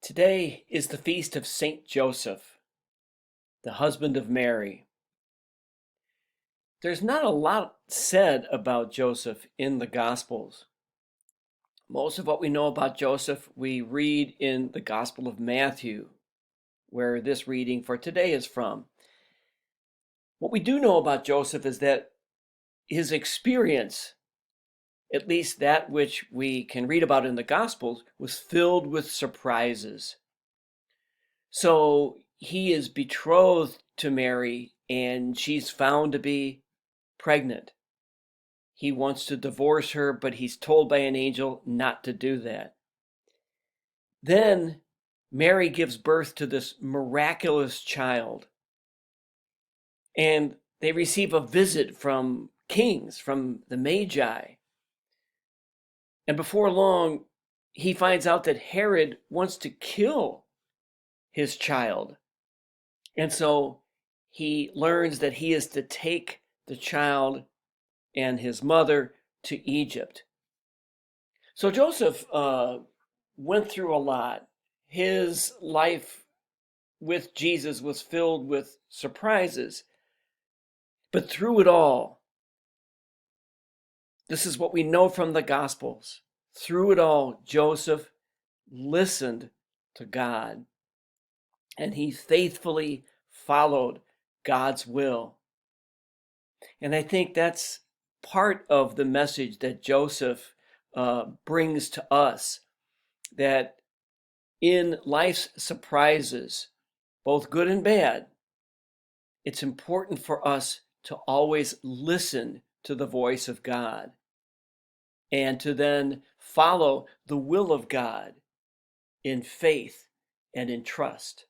Today is the feast of Saint Joseph, the husband of Mary. There's not a lot said about Joseph in the Gospels. Most of what we know about Joseph we read in the Gospel of Matthew, where this reading for today is from. What we do know about Joseph is that his experience, at least that which we can read about in the Gospels, was filled with surprises. So he is betrothed to Mary, and she's found to be pregnant. He wants to divorce her, but he's told by an angel not to do that. Then Mary gives birth to this miraculous child, and they receive a visit from kings, from the Magi. And before long, he finds out that Herod wants to kill his child. And so he learns that he is to take the child and his mother to Egypt. So Joseph went through a lot. His life with Jesus was filled with surprises. But through it all, this is what we know from the Gospels. Through it all, Joseph listened to God, and he faithfully followed God's will. And I think that's part of the message that Joseph brings to us, that in life's surprises, both good and bad, it's important for us to always listen to the voice of God and to then follow the will of God in faith and in trust.